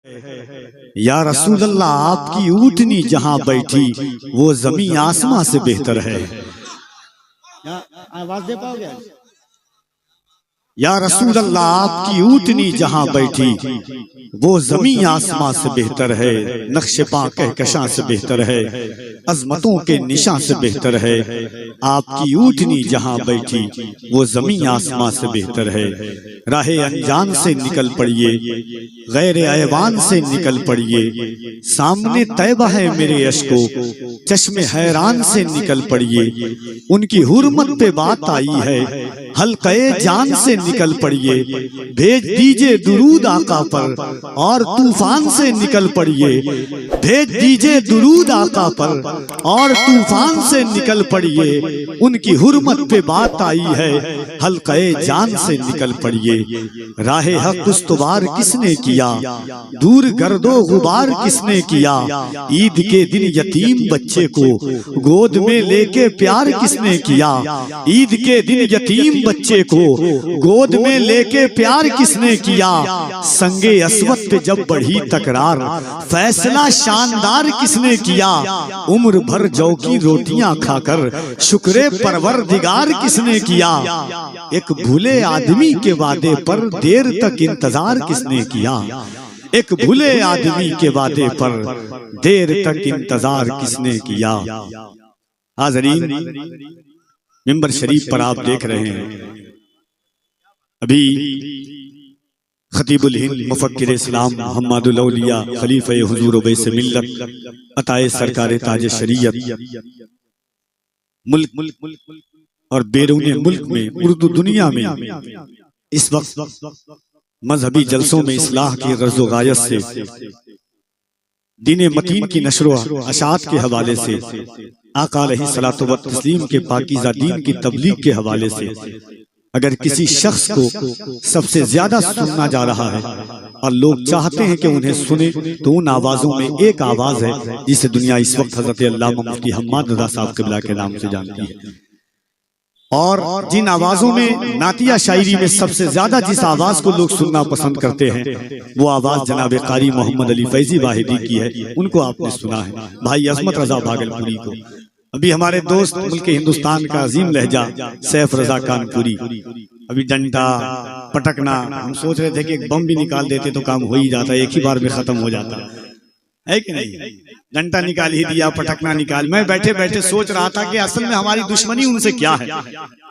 या रसूल अल्लाह, आपकी ऊँटनी जहाँ बैठी वो जमीन आसमां से बेहतर है। आवाज दे पाओगे? या रसूल अल्लाह, आपकी ऊँटनी जहाँ बैठी वो जमीन आसमां से बेहतर है। नक्शे पा कहकशां से बेहतर है, अजमतों के निशान से बेहतर है। आपकी ऊँटनी जहाँ बैठी वो जमीन आसमां से बेहतर है। राहे अनजान से निकल पड़िए, गैर ऐवान से निकल पड़िए। सामने तैबा है मेरे अश्को, चश्मे हैरान से निकल पड़िए। उनकी हुर्मत पे बात आई है, हल्क़े जान से निकल पड़िए। भेज दीजिए दुरूद आका पर और तूफान से निकल पड़िए। भेज दीजिए दुरूद आका पर और तूफान से निकल पड़िए। उनकी हुर्मत पे बात आई है, हल्क़े जान से निकल पड़िए। राहे हक उस्तवार किसने किया, दूर गर्दो गुबार किसने किया। ईद के दिन यतीम बच्चे को गोद में लेके प्यार किसने किया। ईद के दिन यतीम बच्चे को गोद में लेके प्यार किसने किया। संगे अस्वद पे जब बढ़ी तकरार, फैसला शानदार किसने किया। उम्र भर जौ की रोटियां खाकर शुक्रे परवरदिगार किसने किया। एक भूले आदमी के वादे पर देर तक इंतजार किसने किया। एक भूले आदमी के वादे पर देर तक इंतजार किसने किया। हाज़रीन, मिंबर शरीफ पर आप देख रहे हैं, अभी खतीबुल हिंद मुफक्किर इस्लाम मुहम्मदुल औलिया खलीफे हुजूर बैस मिल्लत अताए सरकार ताज शरीयत मुल्क और बैरून मुल्क में, उर्दू दुनिया में इस वक्त मजहबी जलसों में इस्लाह की गर्ज़ो गायत से, दीन मतीन की नशर अशात के हवाले से, आका अलैहिस्सलातु व तस्लीम के पाकीज़ा दीन की तबलीग के हवाले से अगर किसी शख्स को सबसे ज्यादा सुनना जा रहा है और लोग चाहते हैं कि उन्हें सुने, तो उन आवाजों में एक आवाज है जिसे दुनिया इस वक्त हजरत अल्लामा मुफ्ती हम्माद रज़ा साहब क़िबला के नाम से जानती है। और जिन आवाजों में नातिया शायरी में सबसे ज्यादा जिस आवाज को लोग सुनना पसंद करते हैं वो आवाज जनाब कारी मोहम्मद अली फैजी वाहिदी की है। उनको आपने सुना है, भाई अजमत रजा भागलपुरी को। अभी हमारे दोस्त मुल्क हिंदुस्तान का अजीम लहजा सैफ रजा कानपुरी, अभी डंडा पटकना, हम सोच रहे थे कि एक बम भी निकाल देते तो काम हो ही जाता, एक ही बार में खत्म हो जाता है कि नहीं। डंडा निकाल ही दिया, पटकना निकाल। मैं बैठे बैठे सोच रहा था कि असल में हमारी दुश्मनी उनसे क्या है।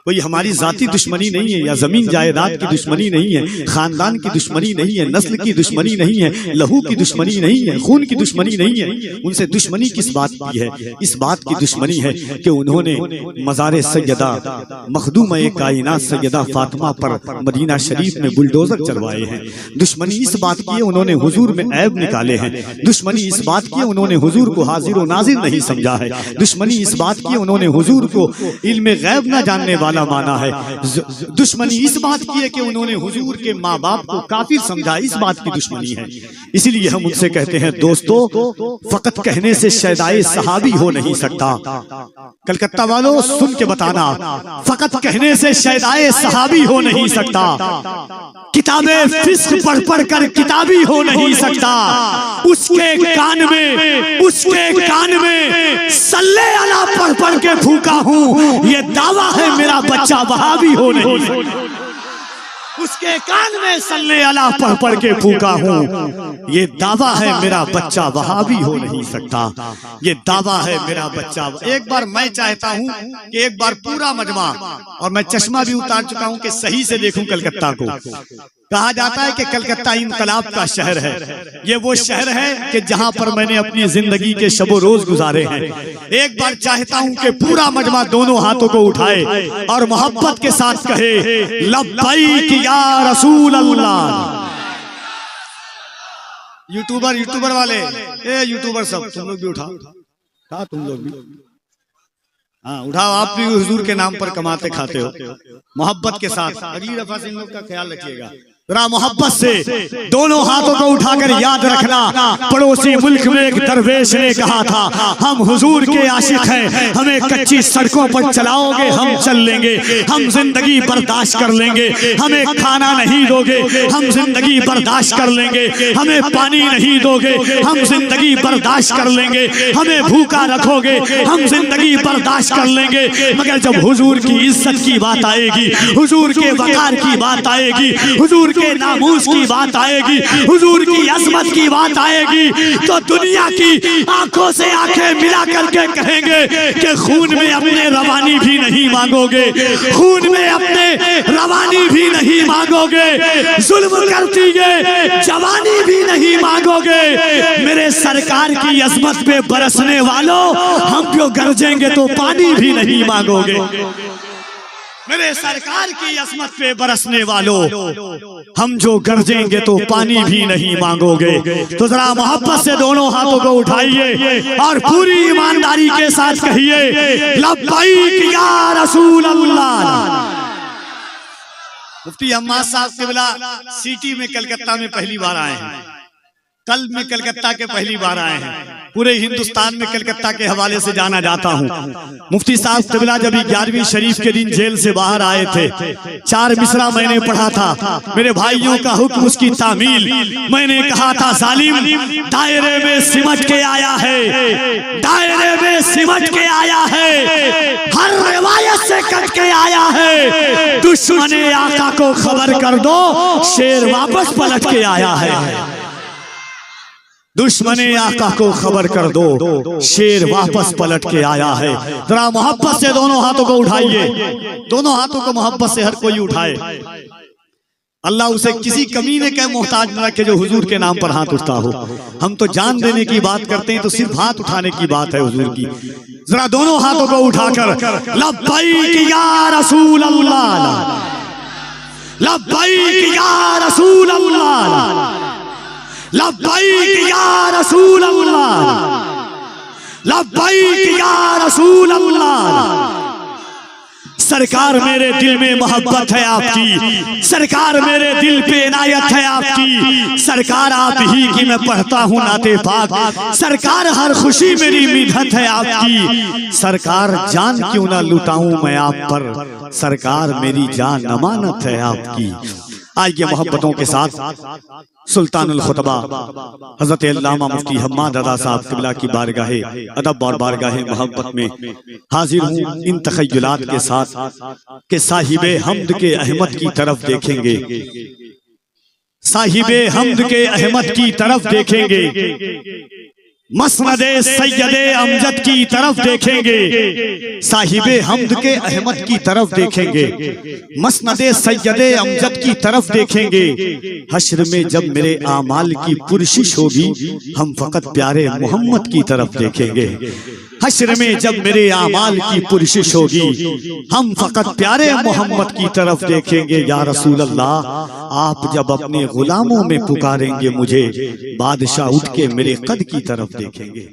कोई हमारी जाती दुश्मनी नहीं है, या जमीन जायदाद की दुश्मनी नहीं है, खानदान की दुश्मनी नहीं है, नस्ल की दुश्मनी नहीं है, लहू की दुश्मनी नहीं है, खून की दुश्मनी नहीं है। उनसे दुश्मनी किस बात की है? इस बात की दुश्मनी है कि उन्होंने मज़ार सैयदा मखदूम कायनात सैयदा फातिमा पर मदीना शरीफ में बुलडोजर चलवाए हैं। दुश्मनी इस बात की है उन्होंने हुजूर में ऐब निकाले हैं। दुश्मनी इस बात की है उन्होंने हुजूर को हाजिर व नाजिर नहीं समझा है। दुश्मनी इस बात की है उन्होंने हुजूर को इल्मे गैब न जानने वाला माना है। दुश्मनी इस बात की है कि उन्होंने हुजूर के माँ बाप को काफिर समझा, इस बात की दुश्मनी है। इसीलिए हम उनसे कहते हैं, दोस्तों फकत कहने से शैदाए सहाबी हो नहीं सकता। कलकत्ता वालों सुन के बताना, फकत कहने से शैदाए सहाबी हो नहीं सकता। किताबें फिस्क पढ़ पढ़ कर किताबी हो नहीं सकता। उसके कान में सल्ले अला पढ़ पढ़ के फूका हूँ, ये दावा है मेरा बच्चा वहाबी हो नहीं सकता। उसके कान में सल्ले अला पढ़ पढ़ के फूका हूँ, ये दावा है मेरा बच्चा वहाबी हो नहीं सकता। ये दावा है मेरा बच्चा। एक बार मैं चाहता हूँ कि एक बार पूरा मजमा, और मैं चश्मा भी उतार चुका हूँ कि सही से देखूं कलकत्ता को। कहा जाता है कि कलकत्ता इनकलाब का शहर है। ये वो शहर है कि जहां पर मैंने अपनी जिंदगी के शबो रोज गुजारे हैं। एक बार चाहता हूं कि पूरा मजमा दोनों हाथों को उठाए और मोहब्बत के साथ कहे, लब्बैक या रसूल अल्लाह। यूट्यूबर वाले, यूट्यूबर सब तुम लोग भी उठाओ, तुम लोग भी हाँ उठाओ। आप भी हुजूर के नाम पर कमाते खाते हो, मोहब्बत के साथ। अगली दफा से इन लोग का ख्याल रखिएगा। जरा मोहब्बत से दोनों हाथों को उठाकर याद रखना, पड़ोसी मुल्क में एक दरवेश ने कहा था, हम हुजूर के आशिक हैं, हमें कच्ची सड़कों पर चलाओगे हम चल लेंगे, हम जिंदगी बर्दाश्त कर लेंगे, हमें खाना नहीं दोगे हम जिंदगी बर्दाश्त कर लेंगे, हमें पानी नहीं दोगे हम जिंदगी बर्दाश्त कर लेंगे, हमें भूखा रखोगे हम जिंदगी बर्दाश्त कर लेंगे, मगर जब हुजूर की इज्जत की बात आएगी, हुजूर के वकार की बात आएगी, हुजूर के नामूस की बात आएगी, हुजूर की अजमत की बात आएगी, तो दुनिया की आंखों से आंखें मिला करके कहेंगे कि खून में अपने रवानी भी नहीं मांगोगे, खून में अपने रवानी भी नहीं मांगोगे, जुल्म करती है जवानी भी नहीं मांगोगे, मेरे सरकार की अजमत पे बरसने वालों हम जो गरजेंगे तो पानी भी नहीं मांगोगे, मेरे सरकार की अजमत पे बरसने वालों हम जो गरजेंगे तो पानी भी नहीं मांगोगे। तो जरा मोहब्बत से दोनों हाथों को उठाइए और पूरी ईमानदारी के साथ कहिए, लब्बैक या रसूल अल्लाह। मुफ्ती अम्माद साहब क़िबला सिटी में कलकत्ता में पहली बार आए हैं, कल में कलकत्ता के पहली बार आए हैं, पूरे हिंदुस्तान में कलकत्ता के हवाले से जाना जाता हूँ। मुफ्ती साहब क़िबला जब 11वीं शरीफ के दिन जेल से बाहर आए थे, 4 मिसरा मैंने पढ़ा था, मेरे भाइयों का हुक्म उसकी तामील, मैंने कहा था जालिम दायरे में सिमट के आया है, दायरे में सिमट के आया है, हर रिवायत से कट के आया है, दुश्मने आका को खबर कर दो शेर वापस पलट के आया है, दुश्मने आका को खबर कर दो शेर वापस पलट के आया है। जरा मोहब्बत से दोनों हाथों को उठाइए, दोनों हाथों को मोहब्बत से हर कोई उठाए, अल्लाह उसे किसी कमीने के मोहताज न रखे जो हुजूर के नाम पर हाथ उठता हो। हम तो जान देने की बात करते हैं, तो सिर्फ हाथ उठाने की बात है हुजूर की। जरा दोनों हाथों को उठाकर लब्बैक या रसूल अल्लाह, लब्बैक या रसूल अल्लाह, लब्बैक या रसूल अल्लाह, लब्बैक या रसूल अल्लाह। सरकार मेरे दिल में मोहब्बत है आपकी, सरकार मेरे दिल पे इनायत है आपकी, सरकार आप ही की मैं पढ़ता हूँ नाते पाक, सरकार हर खुशी मेरी मिन्नत है आपकी, सरकार जान क्यों ना लुटाऊं मैं आप पर, सरकार मेरी जान अमानत है आपकी। आइए मोहब्बतों के साथ सुल्तानुल खुतबा हजरत अल्लामा मुफ्ती हम्माद रज़ा साहब क़िबला की बारगाहे अदब और बारगाहे मोहब्बत में हाजिर हूँ इन तख़य्युलात के साथ कि साहिबे हमद के अहमद की तरफ देखेंगे, साहिबे हमद के अहमद की तरफ देखेंगे, मसनदे सैयदे अमजद की तरफ देखेंगे, साहिबे हमद के अहमद की तरफ देखेंगे, मसनदे सैयदे अमजद की तरफ देखेंगे। हश्र में जब मेरे आमाल की पुरशिश होगी हम फकत प्यारे मोहम्मद की तरफ देखेंगे, हश्र में जब मेरे आमाल की पुरशिश होगी हम फकत प्यारे मोहम्मद की तरफ देखेंगे। या रसूल अल्लाह, आप जब अपने गुलामों में पुकारेंगे मुझे, बादशाह उठ के मेरे कद की तरफ देखेंगे।